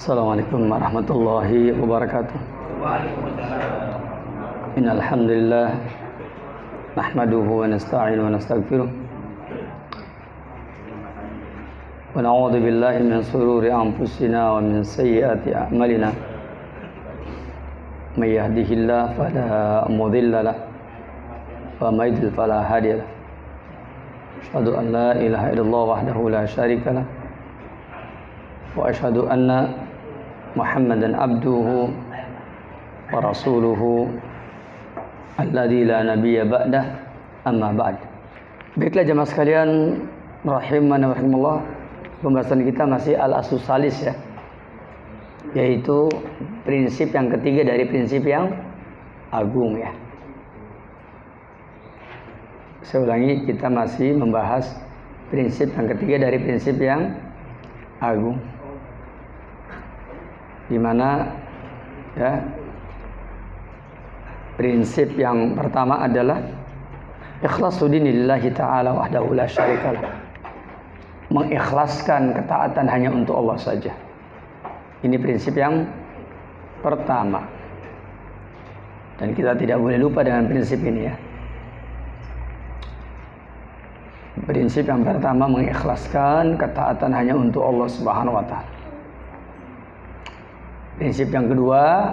Assalamualaikum warahmatullahi wabarakatuh. Innal hamdalillah nahmaduhu wa nasta'inuhu wa nastaghfiruh wa na'udzu billahi min shururi anfusina wa min sayyiati a'malina. May yahdihillahu fala mudilla lahu wa may yudlil fala hadiya lahu. Asyhadu an la ilaha illallah wahdahu la syarika lahu wa asyhadu anna Muhammadan abduhu wa rasuluhu alladzi la nabiyya ba'dah, amma ba'd. Baiklah jemaah sekalian rahimani wa rahimakumullah, pembahasan kita masih al-aslus salis ya, yaitu prinsip yang ketiga dari prinsip yang agung ya. Saya ulangi, kita masih membahas prinsip yang ketiga dari prinsip yang agung, di mana ya, prinsip yang pertama adalah ikhlasu dinillahi ta'ala wahdahu la syarikalah, mengikhlaskan ketaatan hanya untuk Allah saja. Ini prinsip yang pertama, dan kita tidak boleh lupa dengan prinsip ini ya. Prinsip yang pertama, mengikhlaskan ketaatan hanya untuk Allah Subhanahu wa taala. Prinsip yang kedua,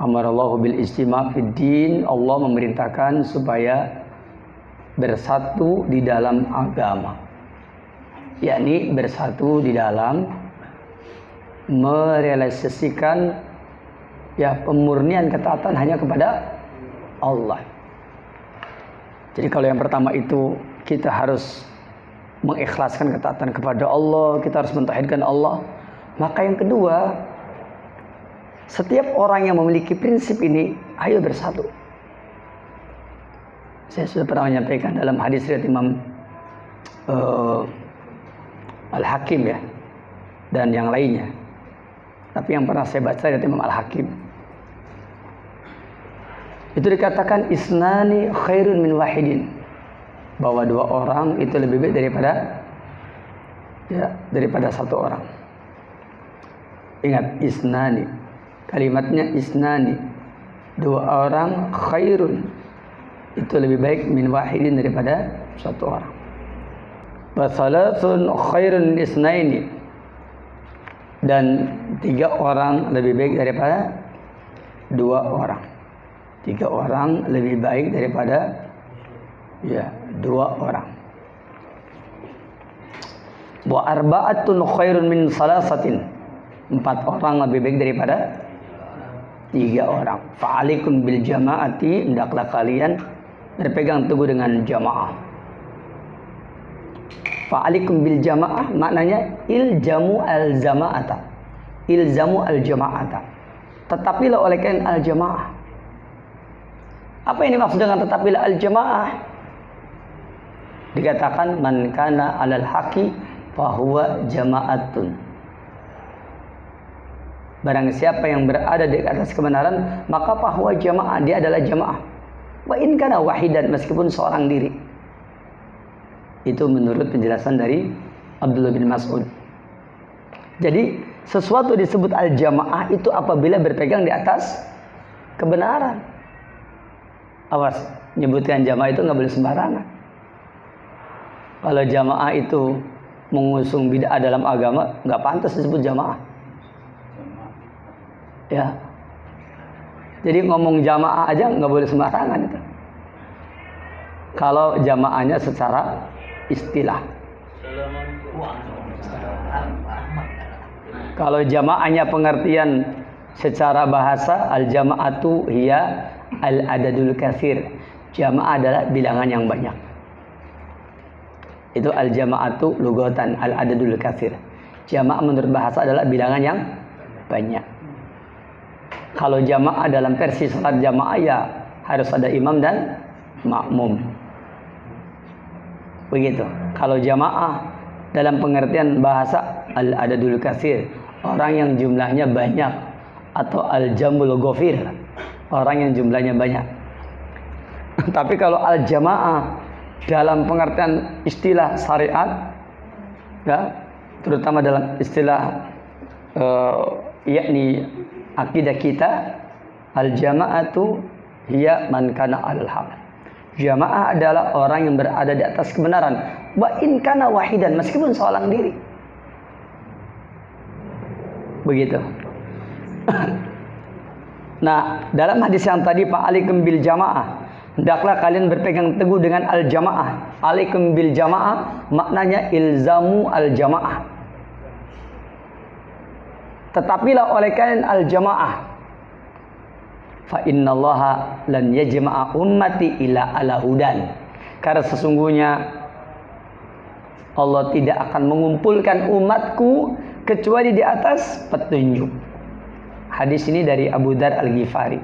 amarallahu bil istima' fid din, Allah memerintahkan supaya bersatu di dalam agama, yakni bersatu di dalam merealisasikan ya pemurnian ketaatan hanya kepada Allah. Jadi kalau yang pertama itu kita harus mengikhlaskan ketaatan kepada Allah, kita harus mentauhidkan Allah. Maka yang kedua, setiap orang yang memiliki prinsip ini, ayo bersatu. Saya sudah pernah menyampaikan dalam hadis riwayat Imam Al-Hakim ya, dan yang lainnya. Tapi yang pernah saya baca riwayat Imam Al-Hakim, itu dikatakan isnani khairun min wahidin, bahwa dua orang itu lebih baik daripada satu orang. Ingat, isnani, kalimatnya isnani, dua orang, khairun, itu lebih baik min wahidin, daripada satu orang. Wa thalathun khairun min isnaini, dan tiga orang lebih baik daripada dua orang. Tiga orang lebih baik daripada dua orang. Wa arba'atun khairun min salasatin, empat orang lebih baik daripada tiga orang. Fa'alikum bil jama'ati, hendaklah kalian berpegang teguh dengan jamaah. Fa'alikum bil jama'ah maknanya iljamu al jama'ata, ilzamu al jama'ata, tetapilah oleh kalian al jamaah. Apa ini maksud dengan tetapilah al jamaah? Dikatakan man kana alal haqi fahuwa jama'atun, barang siapa yang berada di atas kebenaran, maka fahuwa jamaah, dia adalah jamaah. Wa in kana wahidan, meskipun seorang diri. Itu menurut penjelasan dari Abdullah bin Mas'ud. Jadi sesuatu disebut al-jamaah itu apabila berpegang di atas kebenaran. Awas, menyebutkan jamaah itu nggak boleh sembarangan. Kalau jamaah itu mengusung bid'ah dalam agama, nggak pantas disebut jamaah. Ya, jadi ngomong jamaah aja nggak boleh sembarangan itu. Kalau jamaahnya secara istilah. Kalau jamaahnya pengertian secara bahasa, al-jama'atu hiya al-adadul katsir. Jamaah adalah bilangan yang banyak. Itu al-jama'atu lugatan, al-adadul katsir. Jamaah menurut bahasa adalah bilangan yang banyak. Kalau jamaah dalam versi salat jamaah ya harus ada imam dan makmum. Begitu. Kalau jamaah dalam pengertian bahasa al-adadul katsir, orang yang jumlahnya banyak, atau al-jamul ghafir, orang yang jumlahnya banyak. Tapi kalau al-jamaah dalam pengertian istilah syariat ya, terutama dalam istilah yakni akidah kita, al-jama'atu hiya man kana alal haq. Jamaah adalah orang yang berada di atas kebenaran. Wa in kana wahidan, meskipun seorang diri. Begitu. Nah, dalam hadis yang tadi, fa'alaikum bil jamaah, hendaklah kalian berpegang teguh dengan al-jamaah. Alaikum bil jamaah maknanya ilzamu al-jamaah. Tetapilah oleh kalian al-jamaah. Fa innallaha lan yajma'a ummati ila ala hudan. Karena sesungguhnya Allah tidak akan mengumpulkan umatku kecuali di atas petunjuk. Hadis ini dari Abu Dzar Al-Ghifari.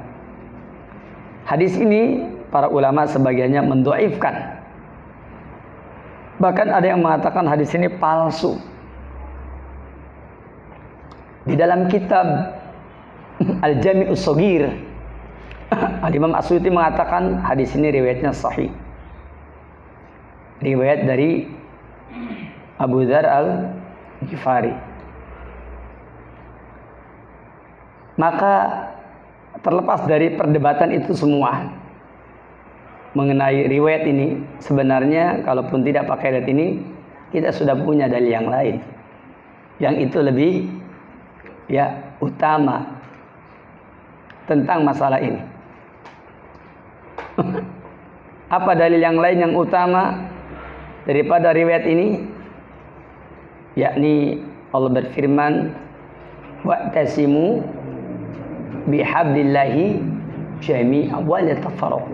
Hadis ini para ulama sebagiannya mendhaifkan. Bahkan ada yang mengatakan hadis ini palsu. Di dalam kitab Al-Jami'us Shaghir, Al-Imam As-Suyuti mengatakan hadis ini riwayatnya sahih. Riwayat dari Abu Dzar Al-Ghifari. Maka terlepas dari perdebatan itu semua mengenai riwayat ini, sebenarnya kalaupun tidak pakai riwayat ini, kita sudah punya dalil yang lain yang itu lebih utama tentang masalah ini. Apa dalil yang lain yang utama daripada riwayat ini? Yakni Allah berfirman, wa'tasimu bihablillahi jami'an wa la tafarraqu.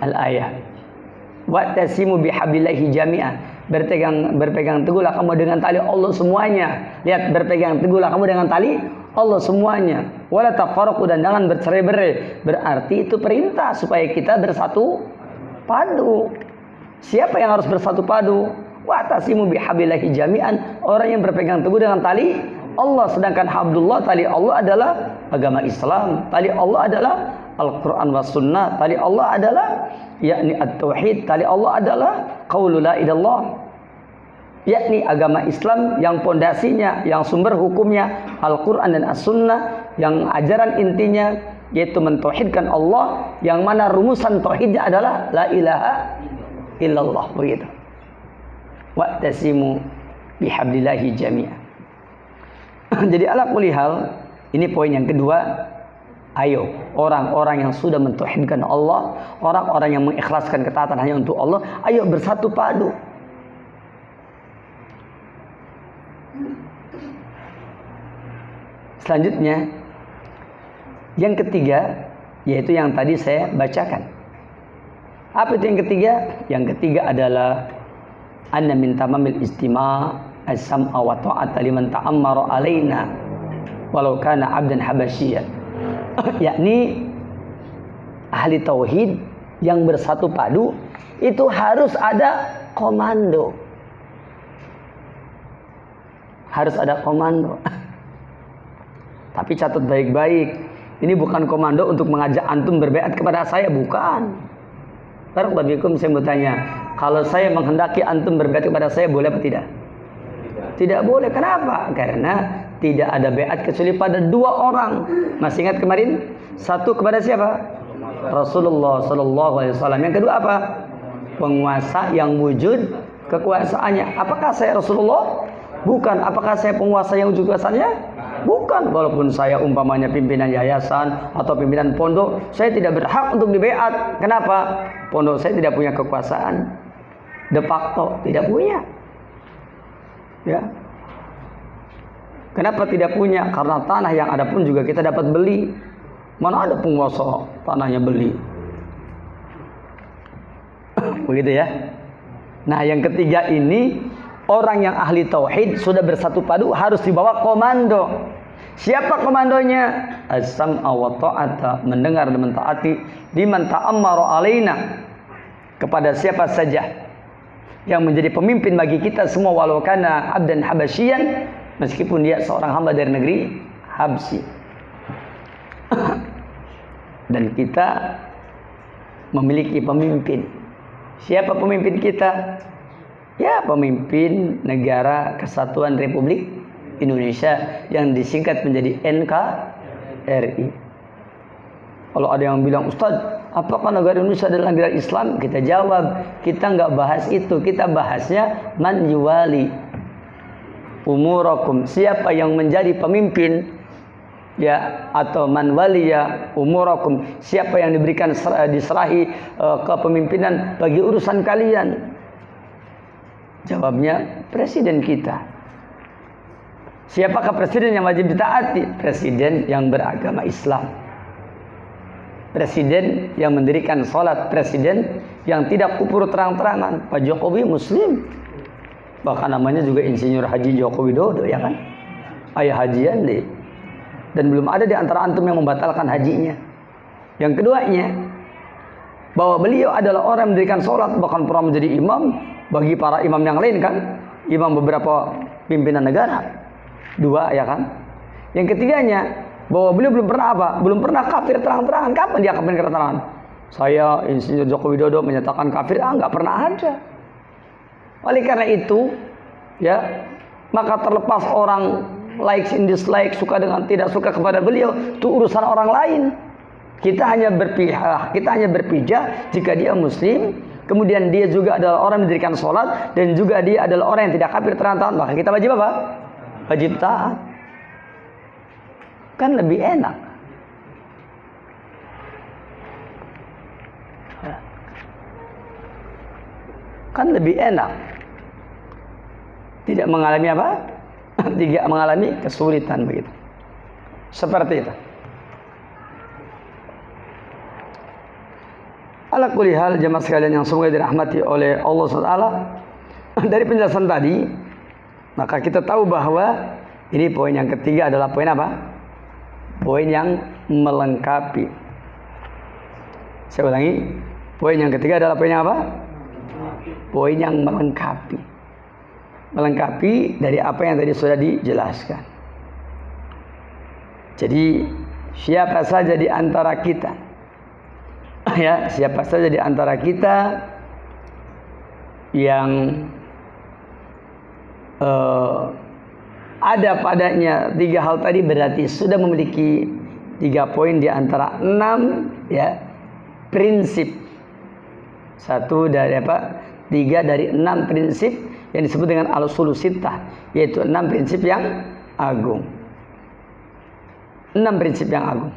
Al-ayah. Wa'tasimu bihablillahi jami'an. Berpegang teguhlah kamu dengan tali Allah semuanya. Lihat, berpegang teguhlah kamu dengan tali Allah semuanya. Wala tafarraqu, dan jangan bercerai-berai. Berarti itu perintah supaya kita bersatu padu. Siapa yang harus bersatu padu? Wa'tasimu bihablillahi jami'an, orang yang berpegang teguh dengan tali Allah. Sedangkan hablullah, tali Allah adalah agama Islam. Tali Allah adalah Al-Quran was sunnah. Tali Allah adalah yakni at-tauhid. Tali Allah adalah qaulu la ilallah, yakni agama Islam yang pondasinya, yang sumber hukumnya Al-Quran dan As-Sunnah, yang ajaran intinya yaitu mentauhidkan Allah, yang mana rumusan tauhidnya adalah la ilaha illallah. Begitu. Wa'tasimu bihablillahi jami'an. Jadi ala kulli hal, ini poin yang kedua. Ayo, orang-orang yang sudah mentauhidkan Allah, orang-orang yang mengikhlaskan ketaatan hanya untuk Allah, ayo bersatu padu. Selanjutnya, yang ketiga, yaitu yang tadi saya bacakan. Apa itu yang ketiga? Yang ketiga adalah anna min tamamil istima' as-sam'a wa ta'ata liman ta'ammara alaina walau kana 'abdan habasyian. Yakni ahli tauhid yang bersatu padu itu harus ada komando. Harus ada komando. Tapi catat baik-baik, ini bukan komando untuk mengajak antum berbaiat kepada saya, bukan. Barakallahu saya mau tanya, kalau saya menghendaki antum berbaiat kepada saya, boleh apa tidak? Tidak boleh. Kenapa? Karena tidak ada baiat kecuali pada dua orang. Masih ingat kemarin? Satu kepada siapa? Rasulullah Sallallahu Alaihi Wasallam. Yang kedua apa? Penguasa yang wujud kekuasaannya. Apakah saya Rasulullah? Bukan. Apakah saya penguasa yang wujud kekuasaannya? Bukan. Walaupun saya umpamanya pimpinan yayasan atau pimpinan pondok, saya tidak berhak untuk dibaiat. Kenapa? Pondok saya tidak punya kekuasaan. De facto tidak punya. Ya. Kenapa tidak punya? Karena tanah yang ada pun juga kita dapat beli. Mana ada penguasa tanahnya beli? Begitu ya. Nah, yang ketiga ini, orang yang ahli tauhid sudah bersatu padu harus dibawa komando. Siapa komandonya? As-sam'a wa ta'ata, mendengar dan mentaati liman ta'ammara alaina, kepada siapa saja yang menjadi pemimpin bagi kita semua, walau kana 'abdan habasyian, meskipun dia seorang hamba dari negeri Habsyi. Dan kita memiliki pemimpin. Siapa pemimpin kita? Ya, pemimpin Negara Kesatuan Republik Indonesia yang disingkat menjadi NKRI. Kalau ada yang bilang, Ustadz, apakah negara Indonesia adalah negara Islam? Kita jawab, kita nggak bahas itu. Kita bahasnya man yuwali umurakum, siapa yang menjadi pemimpin, ya, atau man waliya umurakum, siapa yang diberikan diserahi kepemimpinan bagi urusan kalian. Jawabnya, presiden kita. Siapakah presiden yang wajib ditaati? Presiden yang beragama Islam, presiden yang mendirikan sholat, presiden yang tidak kufur terang-terangan. Pak Jokowi Muslim, bahkan namanya juga Insinyur Haji Joko Widodo, ya kan? Ayah hajian deh. Dan belum ada di antara antum yang membatalkan hajinya. Yang keduanya, bahwa beliau adalah orang yang mendirikan sholat, bahkan pernah menjadi imam bagi para imam yang lain, kan? Imam beberapa pimpinan negara. Dua, ya kan? Yang ketiganya, bahwa beliau belum pernah apa? Belum pernah kafir terang-terangan. Kapan dia kafir terang-terangan? Saya Insinyur Joko Widodo menyatakan kafir, nggak pernah ada. Oleh karena itu, ya, maka terlepas orang likes and dislike, suka dengan tidak suka kepada beliau, itu urusan orang lain. Kita hanya berpihak, kita hanya berpijak jika dia Muslim, kemudian dia juga adalah orang yang mendirikan sholat, dan juga dia adalah orang yang tidak kafir terang-terangan, maka kita wajib apa? Wajib taat. Kan lebih enak. Kan lebih enak. Tidak mengalami apa? Tidak mengalami kesulitan begitu. Seperti itu. Ala kulli hal, jemaah sekalian yang semoga dirahmati oleh Allah SWT, dari penjelasan tadi, maka kita tahu bahwa ini poin yang ketiga adalah poin apa? Poin yang melengkapi. Saya ulangi, poin yang ketiga adalah poin yang apa? Poin yang melengkapi. Melengkapi dari apa yang tadi sudah dijelaskan. Jadi siapa saja di antara kita, ya, siapa saja di antara kita yang ada padanya tiga hal tadi, berarti sudah memiliki 3 poin di antara 6, ya, prinsip. 1 dari apa? 3 dari 6 prinsip yang disebut dengan al-ushul sittah, yaitu 6 prinsip yang agung. 6 prinsip yang agung.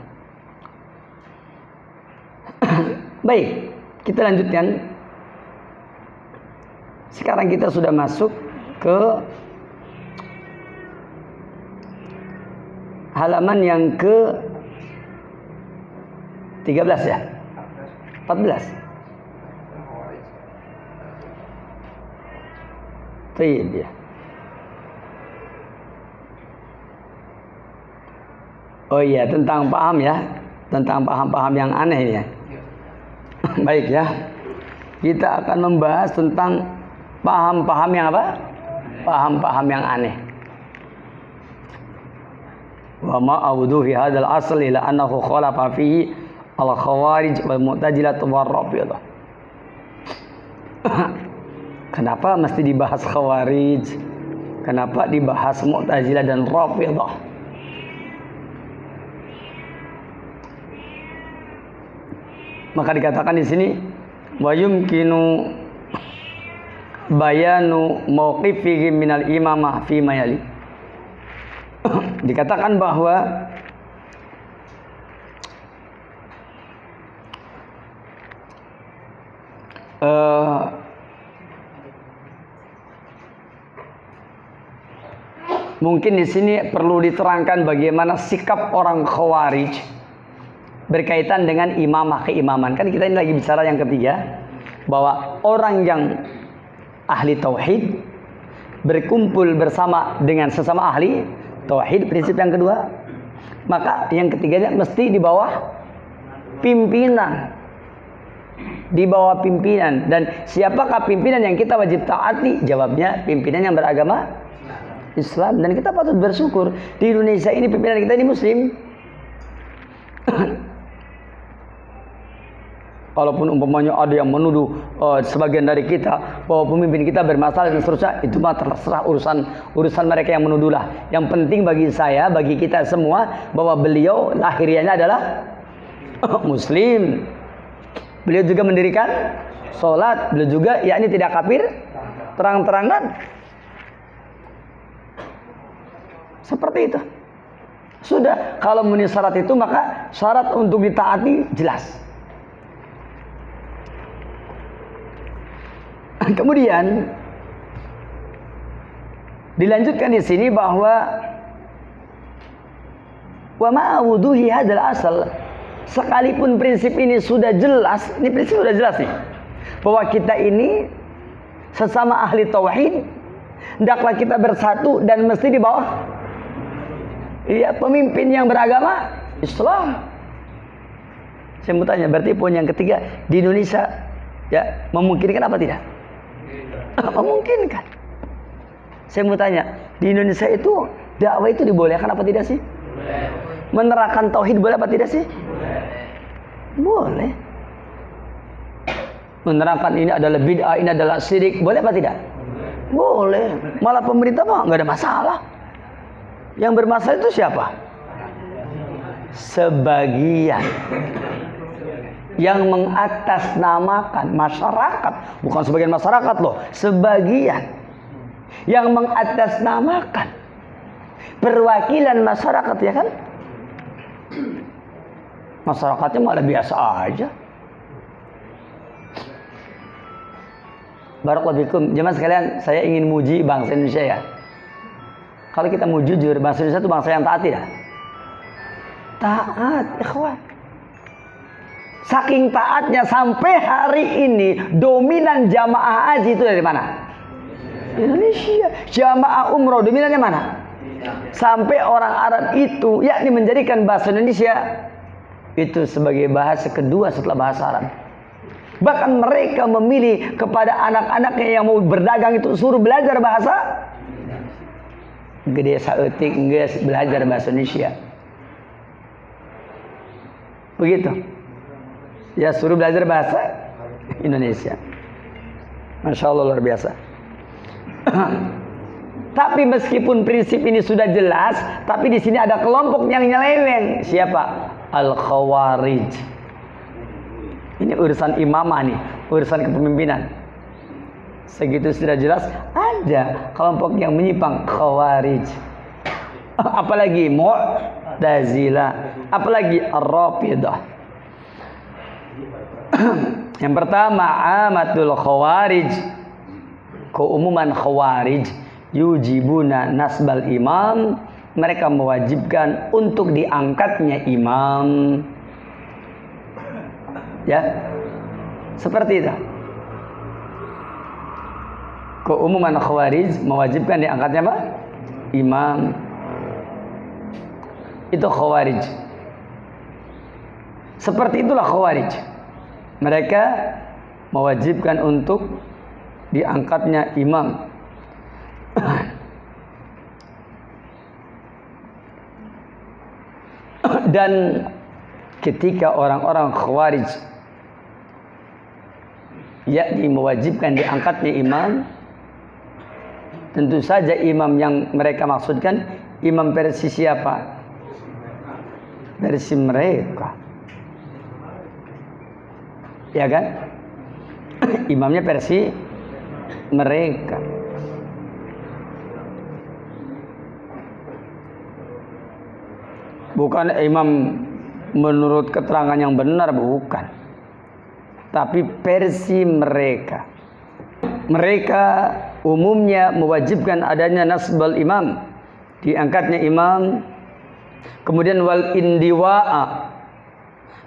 Baik, kita lanjutkan. Sekarang kita sudah masuk ke halaman yang ke 13, ya? 14. Baik, ya. Oh iya, tentang paham, ya. Tentang paham-paham yang aneh, ya. Baik, ya. Kita akan membahas tentang paham-paham yang apa? Paham-paham yang aneh. Wa ma awdu fi hadzal asl ila annahu khalafa fihi al-khawarij wal mu'tazilah wal rafidah. Kenapa mesti dibahas khawarij? Kenapa dibahas mu'tazilah dan rafidah? Maka dikatakan di sini wa yumkinu bayanu mauqifihi minal imamah fi mayali. Dikatakan bahwa mungkin di sini perlu diterangkan bagaimana sikap orang khawarij berkaitan dengan imamah, keimaman. Kan kita ini lagi bicara yang ketiga, bahwa orang yang ahli tauhid berkumpul bersama dengan sesama ahli tauhid, prinsip yang kedua. Maka yang ketiganya mesti di bawah pimpinan. Di bawah pimpinan. Dan siapakah pimpinan yang kita wajib taati? Jawabnya pimpinan yang beragama Islam. Dan kita patut bersyukur di Indonesia ini pimpinan kita ini Muslim. Kalaupun umpamanya ada yang menuduh sebagian dari kita bahwa pemimpin kita bermasalah dan seterusnya, itu mah terserah urusan mereka yang menuduhlah. Yang penting bagi saya, bagi kita semua, bahwa beliau lahiriahnya adalah Muslim. Beliau juga mendirikan sholat, beliau juga yakni tidak kafir terang-terangan. Seperti itu. Sudah, kalau memenuhi syarat itu, maka syarat untuk ditaati jelas. Kemudian dilanjutkan di sini bahwa wa ma'awuduhi hadal asal, sekalipun prinsip ini sudah jelas, ini prinsip sudah jelas nih, bahwa kita ini sesama ahli tauhid, hendaklah kita bersatu dan mesti di bawah pemimpin yang beragama Islam. Saya mau tanya, berarti poin yang ketiga, di Indonesia ya memungkinkan apa tidak? Memungkinkan. Saya mau tanya, di Indonesia itu dakwah itu dibolehkan apa tidak sih? Menerapkan tauhid boleh apa tidak sih? Boleh. Menerapkan ini adalah bid'ah, ini adalah syirik, boleh apa tidak? Boleh. Malah pemerintah mah nggak ada masalah. Yang bermasalah itu siapa? Sebagian yang mengatasnamakan masyarakat, bukan sebagian masyarakat loh, sebagian yang mengatasnamakan perwakilan masyarakat, ya kan? Masyarakatnya malah biasa aja. Barakallahu fikum. Jemaah sekalian, saya ingin muji bangsa Indonesia ya. Kalau kita mau jujur, bangsa Indonesia itu bangsa yang taat tidak? Taat, ikhwan. Saking taatnya sampai hari ini dominan jamaah haji itu dari mana? Indonesia. Jamaah umroh dominannya mana? Sampai orang Arab itu yakni menjadikan bahasa Indonesia itu sebagai bahasa kedua setelah bahasa Arab. Bahkan mereka memilih kepada anak-anaknya yang mau berdagang itu suruh belajar bahasa gede saeutik geus belajar bahasa Indonesia. Begitu. Ya, suruh belajar bahasa Indonesia. Masya Allah, luar biasa. Tapi meskipun prinsip ini sudah jelas, tapi di sini ada kelompok yang nyeleweng. Siapa? Al-Khawarij. Ini urusan imamah nih, urusan kepemimpinan. Segitu sudah jelas, ada kelompok yang menyimpang, Khawarij. Apalagi Mu'tazilah, apalagi Ar-Rafidah. Yang pertama, amatul Khawarij, keumuman Khawarij, yujibuna nasbal imam, mereka mewajibkan untuk diangkatnya imam. Ya, seperti itu. Keumuman Khawarij mewajibkan diangkatnya apa? Imam. Itu Khawarij. Seperti itulah Khawarij. Mereka mewajibkan untuk diangkatnya imam. Dan ketika orang-orang Khawarij yakni mewajibkan diangkatnya imam, tentu saja imam yang mereka maksudkan imam versi siapa? Versi mereka. Ya kan? Imamnya versi mereka. Bukan imam menurut keterangan yang benar, bukan. Tapi versi mereka. Mereka umumnya mewajibkan adanya nasbal imam, diangkatnya imam. Kemudian wal indiwa'a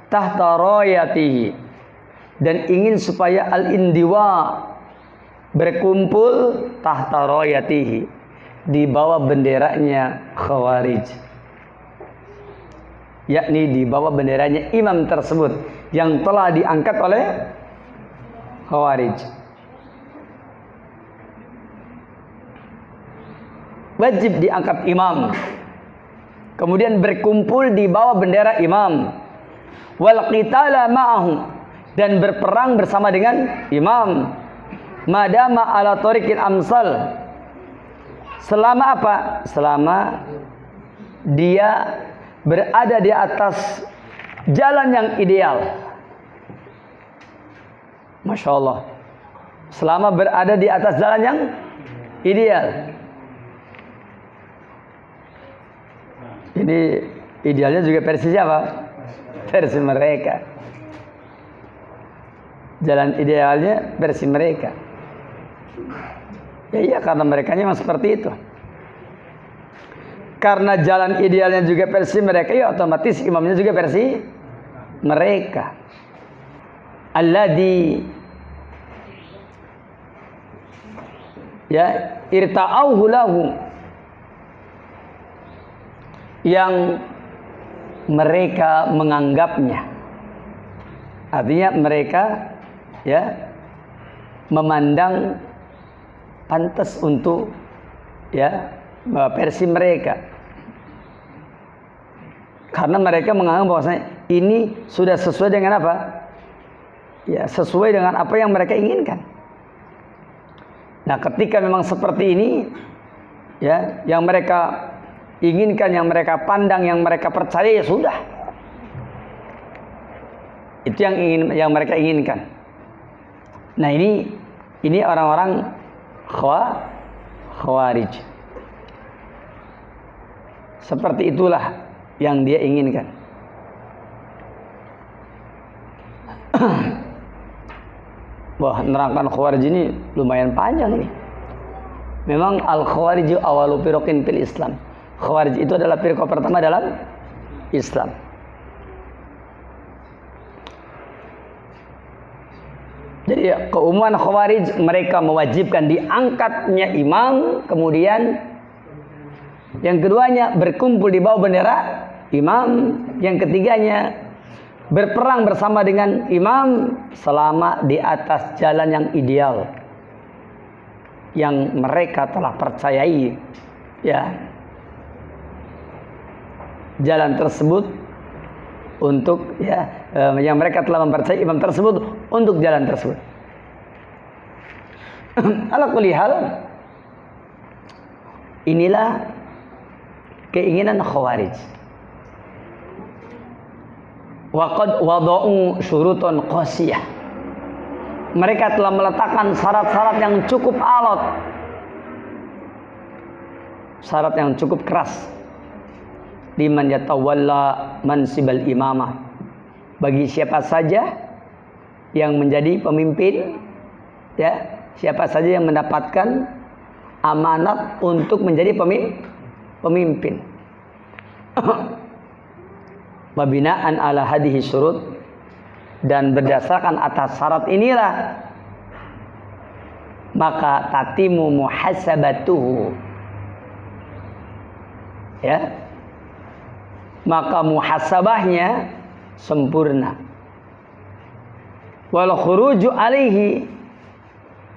tahta rayatihi, dan ingin supaya al-indiwa berkumpul tahta rayatihi, di bawah benderanya Khawarij, yakni di bawah benderanya imam tersebut yang telah diangkat oleh Khawarij. Wajib diangkat imam, kemudian berkumpul di bawah bendera imam. Wal qitala ma'ahu, dan berperang bersama dengan imam. Madama ala tariqil amsal. Selama apa? Selama dia berada di atas jalan yang ideal. Masya Allah. Selama berada di atas jalan yang ideal. Ini idealnya juga versi siapa? Versi mereka. Jalan idealnya versi mereka. Ya iya, karena mereka memang seperti itu. Karena jalan idealnya juga versi mereka, ya otomatis imamnya juga versi mereka. Alladzi ya irta'auhu lahu, yang mereka menganggapnya. Artinya mereka ya memandang pantas untuk ya versi mereka, karena mereka menganggap bahwasanya ini sudah sesuai dengan apa? Ya, sesuai dengan apa yang mereka inginkan. Nah, ketika memang seperti ini ya, yang mereka inginkan, yang mereka pandang, yang mereka percaya, ya sudah. Itu yang mereka inginkan. Nah, ini orang-orang Khawarij. Seperti itulah yang dia inginkan. Wah, nerangkan Khawarij ini lumayan panjang ini. Memang Al-Khawarij awalu firqin fil Islam. Khawarij itu adalah firqah pertama dalam Islam. Jadi keumuman Khawarij, mereka mewajibkan diangkatnya imam, kemudian yang keduanya berkumpul di bawah bendera imam, yang ketiganya berperang bersama dengan imam selama di atas jalan yang ideal yang mereka telah percayai. Ya, jalan tersebut untuk ya yang mereka telah mempercayai imam tersebut untuk jalan tersebut. Ala kulli hal, inilah keinginan Khawarij. Wa qad wada'u syurutan qasiyah. Mereka telah meletakkan syarat-syarat yang cukup alot, syarat yang cukup keras. Liman yatawalla mansibal imamah, bagi siapa saja yang menjadi pemimpin, ya, siapa saja yang mendapatkan amanat untuk menjadi pemimpin. Mabinaan ala hadhihi syurut, dan berdasarkan atas syarat inilah maka tatimu muhasabatuhu, ya, maka muhasabahnya sempurna. Wal khuruju alaihi,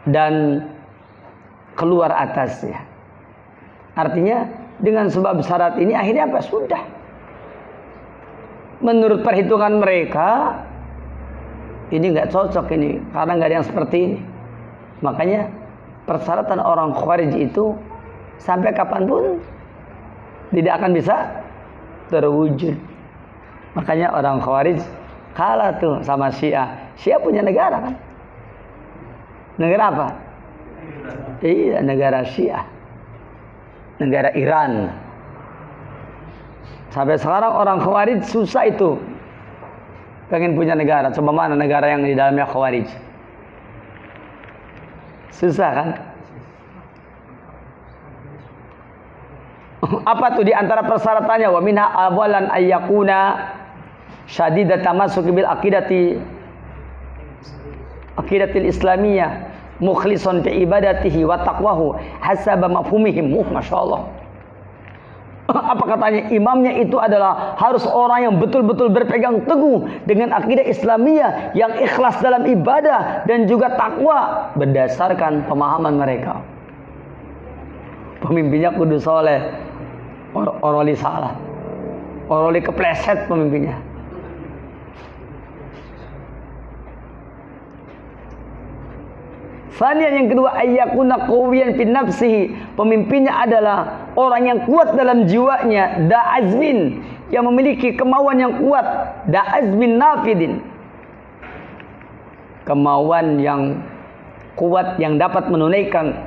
dan keluar atasnya. Artinya dengan sebab syarat ini akhirnya apa? Sudah. Menurut perhitungan mereka ini nggak cocok ini, karena nggak ada yang seperti ini. Makanya persyaratan orang Khawarij itu sampai kapanpun tidak akan bisa terwujud. Makanya orang Khawarij kalah tuh sama Syiah. Syiah punya negara kan? Negara apa? Iya, negara Syiah. Negara Iran. Sampai sekarang orang Khawarij susah itu pengen punya negara. Coba mana negara yang di dalamnya Khawarij? Susah kan? Apa tuh di antara persyaratannya? Wa minha awalan ayyakuna syadidat tamassuki bil aqidatil islamiyah mukhlisan fi ibadatihi wa taqwahu hasaba mafhumihim. Masyaallah. Apa katanya? Imamnya itu adalah harus orang yang betul-betul berpegang teguh dengan akidah Islamiyah, yang ikhlas dalam ibadah dan juga takwa berdasarkan pemahaman mereka. Pemimpinnya kudu soleh, oroli salah, oroli kepleset pemimpinnya. Tsaniyan yang kedua, ayyakuna qawiyan fi nafsihi. Pemimpinnya adalah orang yang kuat dalam jiwanya, da'azmin, yang memiliki kemauan yang kuat, da'azmin nafidin. Kemauan yang kuat yang dapat menunaikan,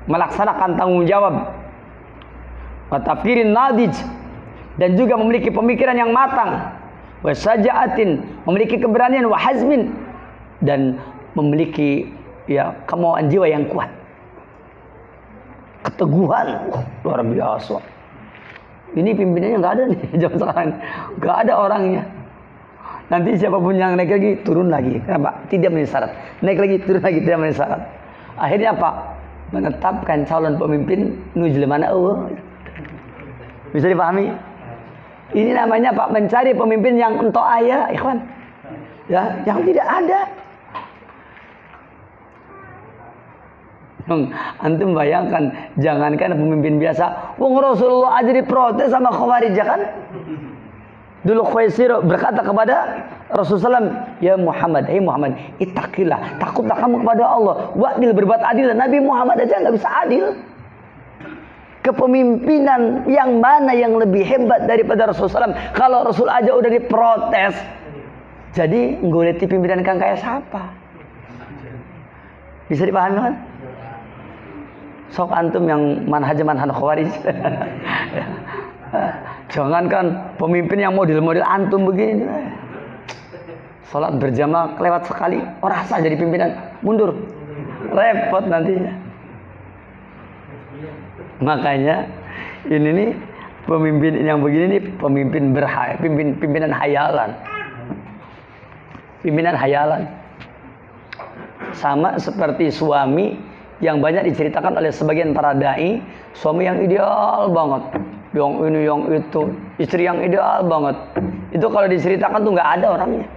melaksanakan tanggung jawab. Wa tafkirin nadij, dan juga memiliki pemikiran yang matang. Wa saja'atin, memiliki keberanian, wa hazmin, dan memiliki kemauan jiwa yang kuat, keteguhan, luar biasa. Ini pimpinannya nggak ada nih zaman sekarang, nggak ada orangnya. Nanti siapapun yang naik lagi turun lagi, kenapa? Tidak memenuhi syarat. Naik lagi turun lagi, tidak memenuhi syarat. Akhirnya apa? Menetapkan calon pemimpin nuju mana Allah. Bisa dipahami? Ini namanya Pak, mencari pemimpin yang ento ayah, ikhwan. Ya, yang tidak ada. Antum bayangkan, jangankan pemimpin biasa, wong Rasulullah aja diprotes sama Khawarij kan? Dulu Khuwaisir berkata kepada Rasulullah SAW, ya Muhammad, hei Muhammad, ittaqillah, takutlah kamu kepada Allah, wa'dil, berbuat adil. Nabi Muhammad aja nggak bisa adil. Kepemimpinan yang mana yang lebih hebat daripada Rasulullah SAW? Kalau Rasul aja udah diprotes, jadi nggoleti pimpinan kan kayak siapa? Bisa dipahami kan? Sok antum yang manhaj Khawarij. Jangankan pemimpin yang model-model antum begini. Salat berjamaah lewat sekali, orang sah jadi pimpinan, mundur. Repot nantinya. Makanya ini nih pemimpin yang begini nih pemimpin pimpinan hayalan. Pimpinan hayalan. Sama seperti suami yang banyak diceritakan oleh sebagian para dai, suami yang ideal banget, yang ini yang itu, istri yang ideal banget. Itu kalau diceritakan tuh nggak ada orangnya.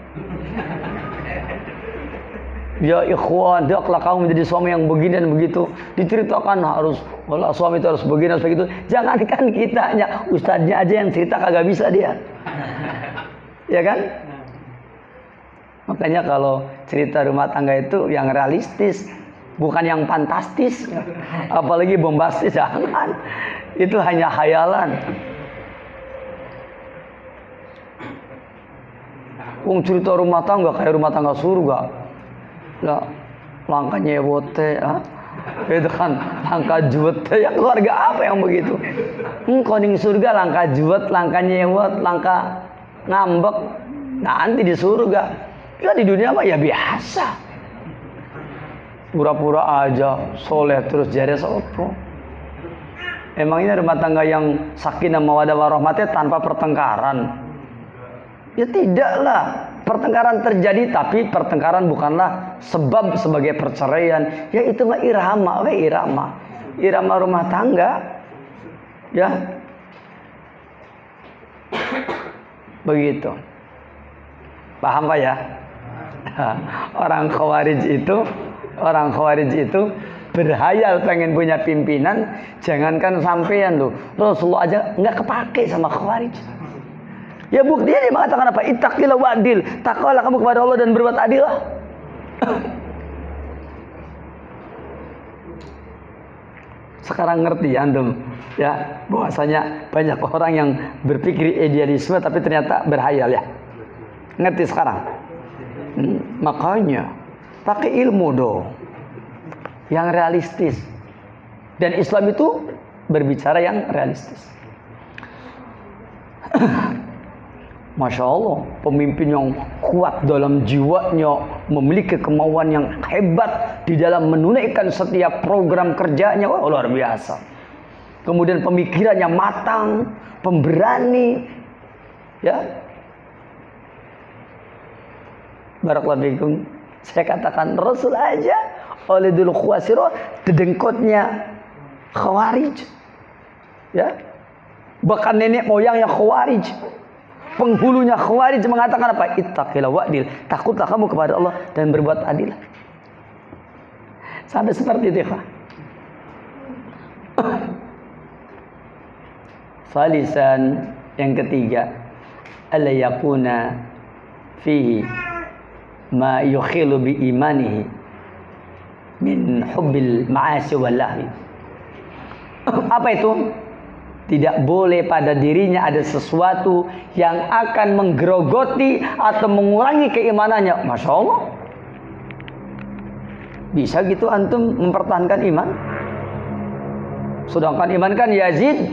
Ya ikhwan, hendaklah kamu menjadi suami yang begini dan begitu. Diceritakan harus, wala suami itu harus begini, harus begitu. Jangankan kitanya, ustadznya aja yang cerita kagak bisa dia. Ya kan? Makanya kalau cerita rumah tangga itu yang realistis, bukan yang fantastis, apalagi bombastis, jangan. Itu hanya khayalan. Wong cerita rumah tangga kayak rumah tangga surga. Lah, langkah nyewot itu kan langkah juwet ya, keluarga apa yang begitu? Koning surga langkah juwet, langkah nyewot, langkah ngambek. Nanti di surga. Ya di dunia mah ya biasa. Pura-pura aja soleh terus jare sopo. Emangnya rumah tangga yang sakinah mawaddah warahmatnya tanpa pertengkaran? Ya tidaklah. Pertengkaran terjadi, tapi pertengkaran bukanlah sebab sebagai perceraian. Ya itu mah irama, irama rumah tangga. Ya, begitu. Paham Pak ya? Orang Khawarij itu berhayal pengen punya pimpinan. Jangankan sampean loh, Rasulullah aja nggak kepake sama Khawarij. Ya buktinya dia mengatakan apa? Ittaqillah wa'dil, takwalah kamu kepada Allah dan berbuat adil. Sekarang ngerti antum ya, bahwasanya banyak orang yang berpikir idealisme tapi ternyata berhayal ya. Ngerti sekarang? Makanya pakai ilmu dong yang realistis. Dan Islam itu berbicara yang realistis. Masya Allah, pemimpin yang kuat dalam jiwanya, memiliki kemauan yang hebat di dalam menunaikan setiap program kerjanya, wah luar biasa. Kemudian pemikirannya matang, pemberani, ya. Barakallahu fikum. Saya katakan Rasul aja oleh dulu Khuwaisir dedengkotnya Khawarij, ya. Bahkan nenek moyangnya Khawarij. Penghulunya Khawarij mengatakan apa? Ittaqillah wa'dil, takutlah kamu kepada Allah dan berbuat adil. Sampai seperti itu, Pak. Salisan yang ketiga, alla yakuna fihi ma yukhilu bi imanihi min hubbil ma'asi wal lahwi. Apa itu? Tidak boleh pada dirinya ada sesuatu yang akan menggerogoti atau mengurangi keimanannya. Masya Allah. Bisa gitu antum mempertahankan iman? Sedangkan iman kan yazid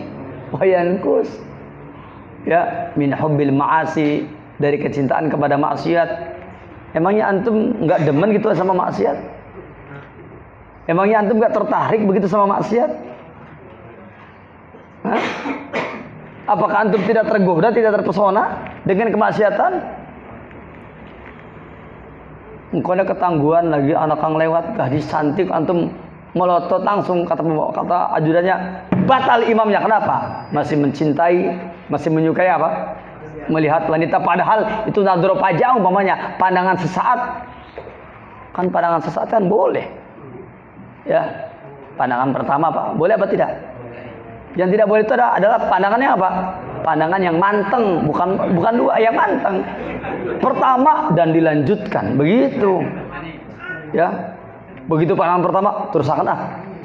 wa yankus. Ya, min hubbil ma'asi, dari kecintaan kepada maksiat. Emangnya antum nggak demen gitu sama maksiat? Emangnya antum nggak tertarik begitu sama maksiat? Hah? Apakah antum tidak tergoda, tidak terpesona dengan kemaksiatan? Engkau ada ketangguhan lagi anak kang lewat, gadis cantik, antum melotot langsung kata ajudannya, batal imamnya. Kenapa? Masih mencintai, masih menyukai apa? Melihat wanita, padahal itu nadhro pajang umpamanya, pandangan sesaat. Kan pandangan sesaat kan boleh. Ya. Pandangan pertama Pak, boleh apa tidak? Yang tidak boleh itu adalah pandangannya apa? Pandangan yang manteng, bukan dua, yang manteng. Pertama dan dilanjutkan, begitu. Ya. Begitu pandangan pertama, terus akan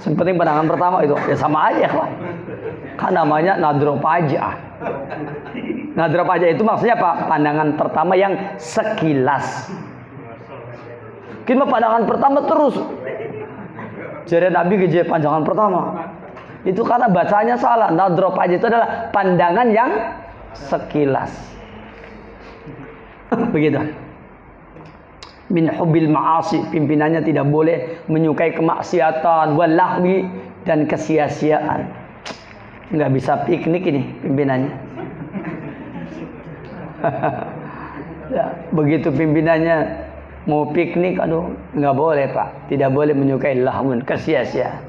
yang penting pandangan pertama itu, ya sama aja kan. Kan namanya nadhro pajah. Nadhro pajah itu maksudnya apa? Pandangan pertama yang sekilas. Kita pandangan pertama terus. Jadi Nabi keje pandangan pertama. Itu karena bacanya salah. Nadhro pajah itu adalah pandangan yang sekilas. Begitu. Min hubbil ma'asi, pimpinannya tidak boleh menyukai kemaksiatan, wal lahwi, dan kesia-siaan. Nggak bisa piknik ini pimpinannya. Ya, begitu pimpinannya mau piknik, aduh, nggak boleh Pak. Tidak boleh menyukai lahmun, kesia-siaan.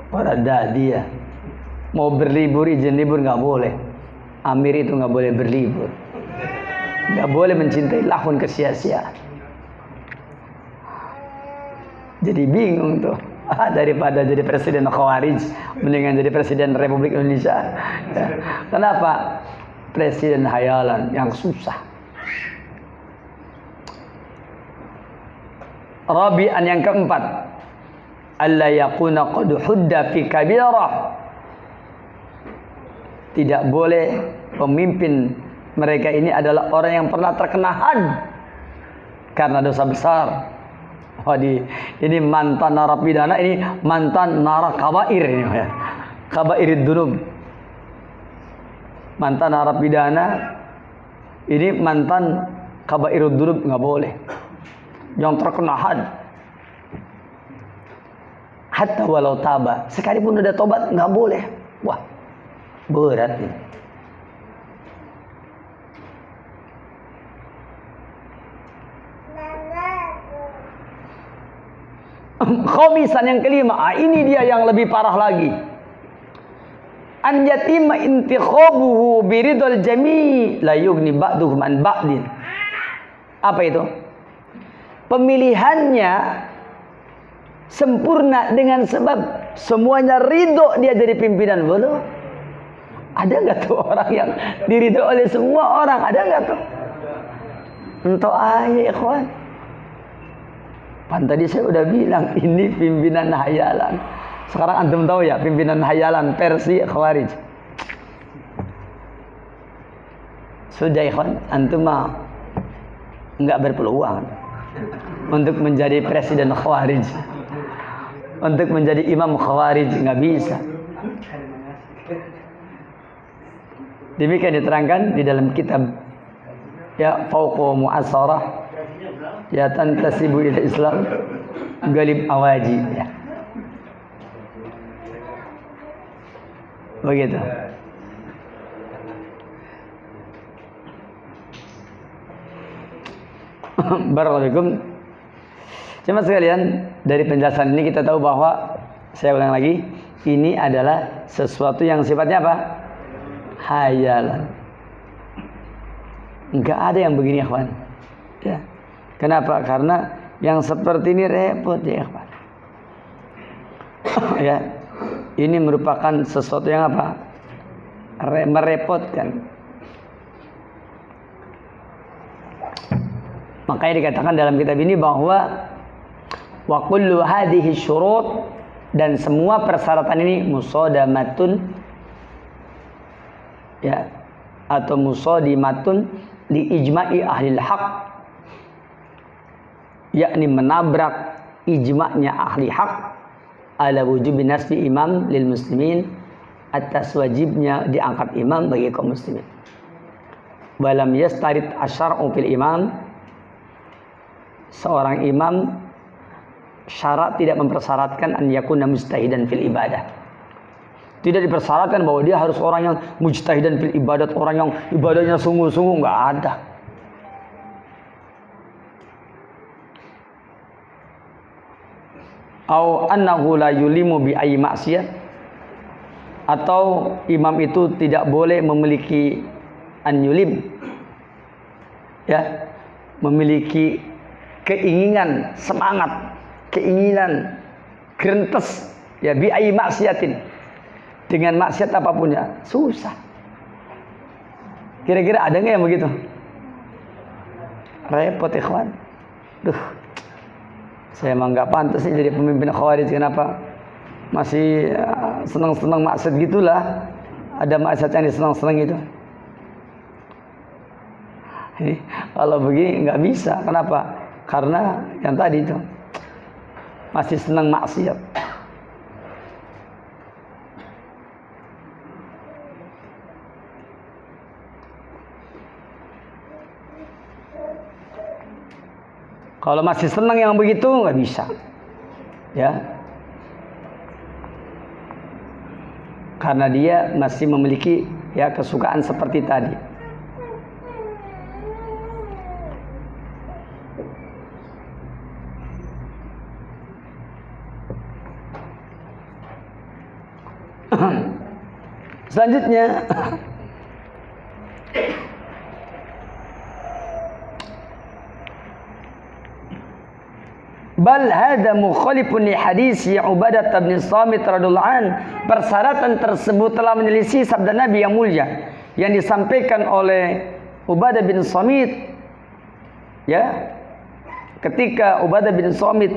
Para dadi ya, mau berlibur, izin libur nggak boleh. Amir itu nggak boleh berlibur. Nggak boleh mencintai lahun, kesia-siaan. Jadi bingung tuh. Daripada jadi presiden Khawarij, mendingan jadi presiden Republik Indonesia. Ya. Kenapa? Presiden hayalan yang susah. Rabi'an yang keempat, alla yakuna qad hudda fi kabirah. Tidak boleh pemimpin mereka ini adalah orang yang pernah terkena had karena dosa besar. Ini mantan narapidana, ini mantan narakabair ini ya. Kabairid dzunub. Mantan narapidana, ini mantan kabairud dzunub, nggak boleh. Yang terkena had. Hatta walau taba, sekalipun udah tobat nggak boleh. Wah, berat ini. Khomisan yang kelima, ini dia yang lebih parah lagi. An yatima intikhabuhu biridul jami' la yughni ba'duhum an ba'din. Apa itu? Pemilihannya sempurna dengan sebab semuanya ridho dia jadi pimpinan. Belum? Ada nggak tuh orang yang diridho oleh semua orang? Ada nggak tuh? Entah aja ikhwan. Pan tadi saya udah bilang ini pimpinan hayalan. Sekarang antum tahu ya pimpinan hayalan versi Khawarij. Sudah ikhwan, antum mah nggak berpeluang untuk menjadi presiden Khawarij, untuk menjadi imam Khawarij, nggak bisa. Demikian diterangkan di dalam kitab ya Fauqu Mu'assarah ya tantasibu ila Islam Galib Awaji ya. Begitu. Barakallahu. Cuma sekalian, dari penjelasan ini kita tahu bahwa, saya ulang lagi, ini adalah sesuatu yang sifatnya apa? Hayalan. Enggak ada yang begini, ikhwan. Ya. Kenapa? Karena yang seperti ini repot ya, ikhwan. Ya. Ini merupakan sesuatu yang apa? Merepotkan. Makanya dikatakan dalam kitab ini bahwa Wa kullu hadhihi syurut, dan semua persyaratan ini musadamatun, ya, atau musadimatun li ijma'i ahli haq, yakni menabrak ijma'nya ahli haq ala wujubi nasbi imam lil muslimin, atas wajibnya diangkat imam bagi kaum muslimin. Walam yastarid asyar'u fil imam, seorang imam syarat tidak mempersyaratkan an yakuna mujtahidan fil ibadah. Tidak dipersyaratkan bahwa dia harus orang yang mujtahidan fil ibadat, orang yang ibadahnya sungguh-sungguh, enggak ada. Au annahu la yulimu bi ayyi ma'siyah, atau imam itu tidak boleh memiliki an yulim, ya, memiliki keinginan, semangat, keinginan gerentes, ya, bi ayyi maksiatin, dengan maksiat apapun, ya, susah. Kira-kira ada nggak yang begitu? Repot ikhwan. Duh, saya emang nggak pantas sih jadi pemimpin Khawarij. Kenapa? Masih senang-senang maksiat gitulah. Ada maksiat yang disenang-senang itu. Kalau begini nggak bisa. Kenapa? Karena yang tadi itu masih senang maksiat. Kalau masih senang yang begitu nggak bisa, ya, karena dia masih memiliki, ya, kesukaan seperti tadi. Selanjutnya, bal hada mukhalifun li hadis Ubadah bin Samit radhiyallahu an. Persyaratan tersebut telah menyelisih sabda Nabi yang mulia yang disampaikan oleh Ubadah bin Samit, ya, ketika Ubadah bin Samit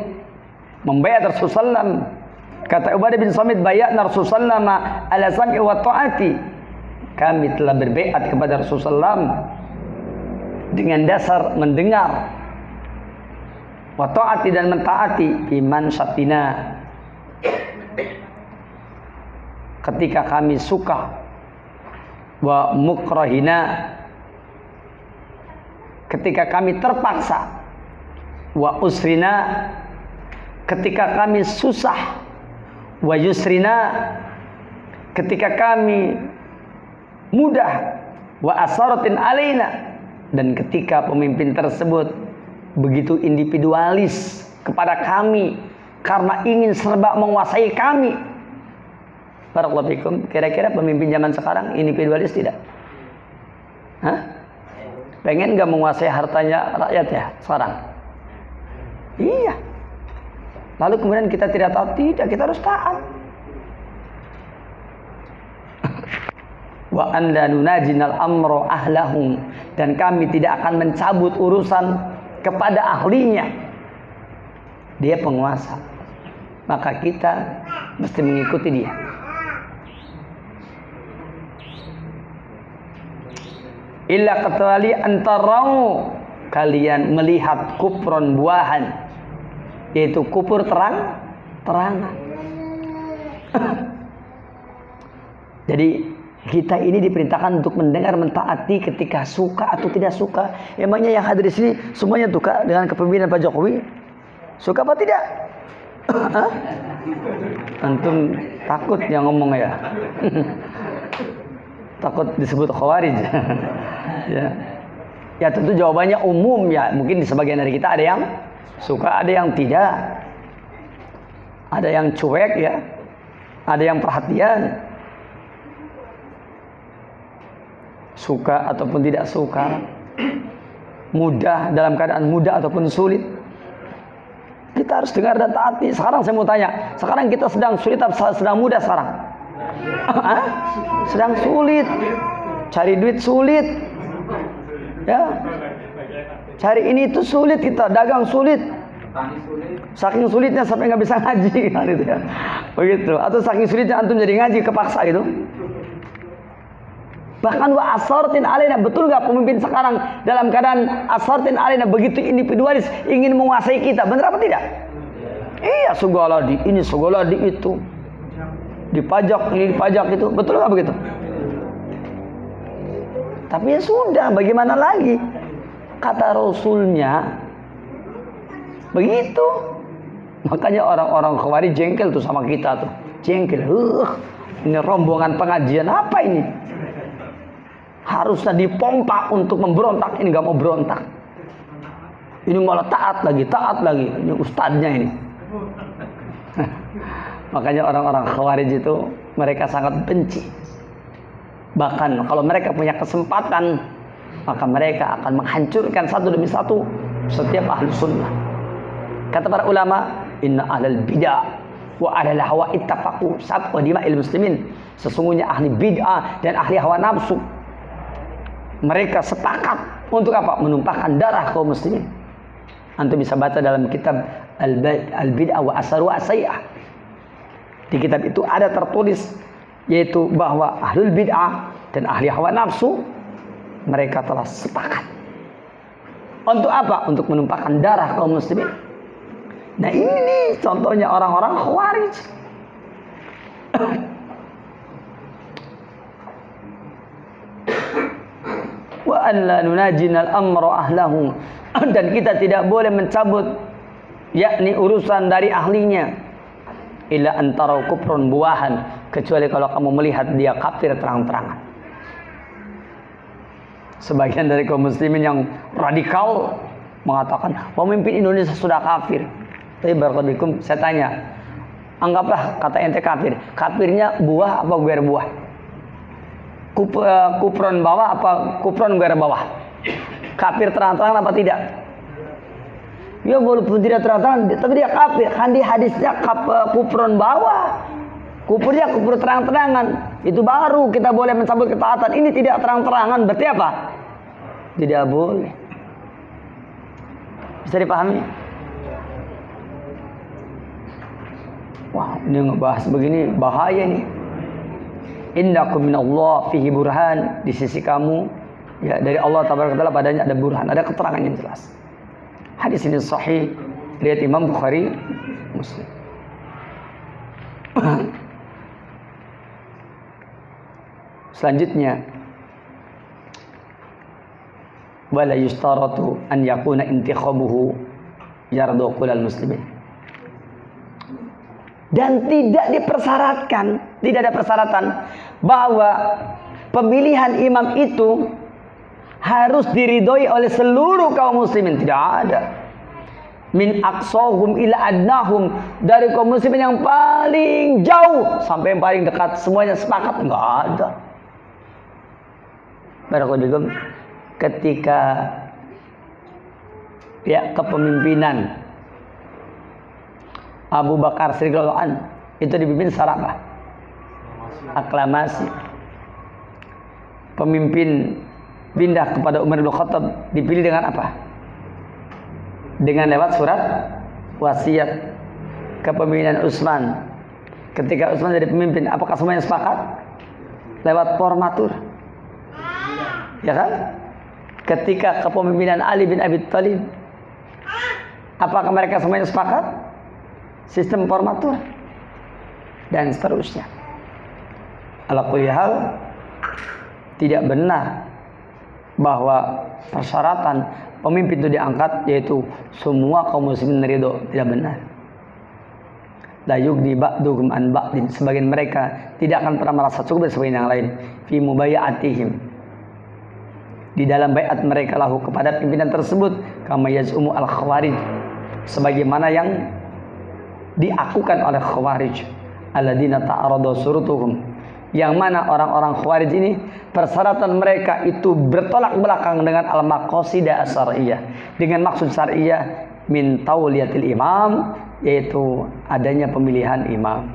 membayar Rasulullah. Kata Ubadah bin Samit, bayatna Rasulullah ala sam'i wa ta'ati. Kami telah berbaiat kepada Rasulullah dengan dasar mendengar, wa ta'ati, dan mentaati, iman syatina, ketika kami suka, wa mukrahina, ketika kami terpaksa, wa usrina, ketika kami susah, wa yusrina, ketika kami mudah, wa asaratin alaina, dan ketika pemimpin tersebut begitu individualis kepada kami karena ingin serba menguasai kami. Barakallahu fikum. Kira-kira pemimpin zaman sekarang individualis tidak? Hah? Pengen gak menguasai hartanya rakyat ya sekarang? Iya. Lalu kemudian kita tidak taat? Tidak, kita harus taat. Wa anda nunajinal amro ahlahum, dan kami tidak akan mencabut urusan kepada ahlinya. Dia penguasa, maka kita mesti mengikuti dia. Illa kecuali antarau, kalian melihat kufron buahan, yaitu kufur terangan. Jadi kita ini diperintahkan untuk mendengar, mentaati ketika suka atau tidak suka. Emangnya yang hadir di sini semuanya suka dengan kepemimpinan Pak Jokowi? Suka apa tidak? Antum takut yang ngomong ya? Takut disebut Khawarij. Ya. Ya tentu jawabannya umum ya. Mungkin di sebagian dari kita ada yang suka, ada yang tidak. Ada yang cuek ya. Ada yang perhatian. Suka ataupun tidak suka. Mudah, dalam keadaan mudah ataupun sulit. Kita harus dengar dan taati. Sekarang saya mau tanya, sekarang kita sedang sulit atau sedang mudah sekarang? Sedang sulit. Cari duit sulit. Ya. Cari ini itu sulit, kita dagang sulit. Saking sulitnya sampai nggak bisa ngaji gitu ya. Begitu. Atau saking sulitnya antum jadi ngaji kepaksa gitu. Bahkan wa asartin alaina, betul nggak pemimpin sekarang dalam keadaan asartin alaina, begitu individualis, ingin menguasai kita, benar apa tidak? Iya, segala di ini, segala di itu, dipajak ini, dipajak itu, betul nggak begitu? Tapi ya sudah, bagaimana lagi? Kata Rasulnya begitu. Makanya orang-orang Khawarij jengkel tuh sama kita tuh, jengkel. Ini rombongan pengajian apa ini? Harusnya dipompa untuk memberontak, ini gak mau berontak. Ini malah taat lagi. Ini ustadznya ini. Makanya orang-orang Khawarij itu mereka sangat benci. Bahkan kalau mereka punya kesempatan, maka mereka akan menghancurkan satu demi satu setiap ahli sunnah. Kata para ulama, inna ahlal bid'ah wa ahlal hawa ittafaqu sabqa dima'il muslimin. Sesungguhnya ahli bid'ah dan ahli hawa nafsu, mereka sepakat untuk apa? Menumpahkan darah kaum muslimin. Antum bisa baca dalam kitab Al-Bid'ah wa Asaru Asayah. Di kitab itu ada tertulis yaitu bahwa ahlul bid'ah dan ahli hawa nafsu mereka telah sepakat. Untuk apa? Untuk menumpahkan darah kaum muslimin. Nah ini contohnya orang-orang Khawarij. Wa an la nunajinal amra ahlahu, dan kita tidak boleh mencabut yakni urusan dari ahlinya, illa antara kufrun buahan, kecuali kalau kamu melihat dia kafir terang-terangan. Sebagian dari kaum muslimin yang radikal mengatakan pemimpin Indonesia sudah kafir. Tapi barakallahu, saya tanya, anggaplah kata ente kafir, kafirnya buah apa guer buah? Kufron bawah apa kufron guer bawah? Kafir terang-terangan apa tidak? Ya walaupun tidak terang-terangan, tapi dia kafir. Kan di hadisnya kufron bawah, kufurnya kufur terang-terangan. Itu baru kita boleh mencabut ketaatan. Ini tidak terang-terangan, berarti apa? Tidak boleh. Bisa dipahami? Wah, ini ngebahas begini bahaya nih. Innakum minallah fihi burhan, di sisi kamu ya dari Allah tabaraka taala padanya ada burhan, ada keterangan yang jelas. Hadis ini sahih riwayat Imam Bukhari, Muslim. Selanjutnya, wala yustaratu an yakuna intikhabuhu yardu qulal muslimin. Dan tidak dipersyaratkan, tidak ada persyaratan bahwa pemilihan imam itu harus diridhoi oleh seluruh kaum muslimin. Tidak ada. Min aqsahum ila adnahum, dari kaum muslimin yang paling jauh sampai yang paling dekat semuanya sepakat, enggak ada. Barakallahu ketika ya kepemimpinan Abu Bakar radhiyallahu anhu itu dipimpin secara apa? Aklamasi. Pemimpin pindah kepada Umar bin Khattab dipilih dengan apa? Dengan lewat surat wasiat. Kepemimpinan Utsman, ketika Utsman jadi pemimpin, apakah semuanya sepakat? Lewat formatur, ya kan? Ketika kepemimpinan Ali bin Abi Thalib, apakah mereka semuanya sepakat? Sistem formatur dan seterusnya. Ala kulli hal, tidak benar bahwa persyaratan pemimpin itu diangkat yaitu semua kaum muslimin ridho, tidak benar. La yugni ba'duhum an ba'din, sebagian mereka tidak akan pernah merasa cukup dari sebagian yang lain fi mubayatihim, di dalam baiat mereka lahu kepada pimpinan tersebut, kama yaz'umu al khawarij, sebagaimana yang diakukan oleh Khawarij, alladzina ta'arada surutuhum, yang mana orang-orang Khawarij ini persyaratan mereka itu bertolak belakang dengan al-maqasidah as-syar'iyyah, dengan maksud syariah min tauliyatil imam, yaitu adanya pemilihan imam.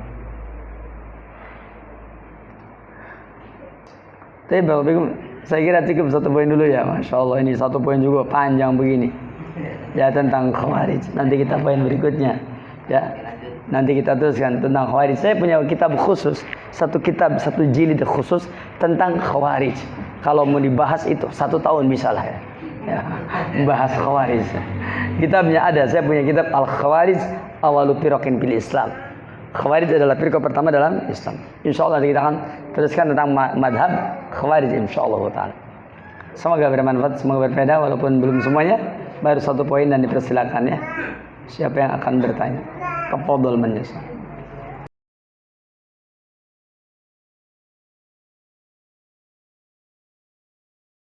Tapi Bapak Ibu, saya kira cukup satu poin dulu ya. Masya Allah, ini satu poin juga panjang begini. Ya, tentang Khawarij. Nanti kita poin berikutnya. Ya. Nanti kita teruskan tentang Khawarij. Saya punya kitab khusus, satu jilid khusus tentang Khawarij. Kalau mau dibahas itu 1 tahun bisa lah ya. Ya, membahas Khawarij. Kitabnya ada, saya punya kitab Al-Khawarij Awalu Firaqin fil Islam. Khawarij adalah firqah pertama dalam Islam. Insyaallah kita akan teruskan tentang madhab Khawarij insyaallah taala. Semoga bermanfaat, semoga berfaedah walaupun belum semuanya. Baru 1 poin dan dipersilakan ya. Siapa yang akan bertanya? Tafadhol menyesal.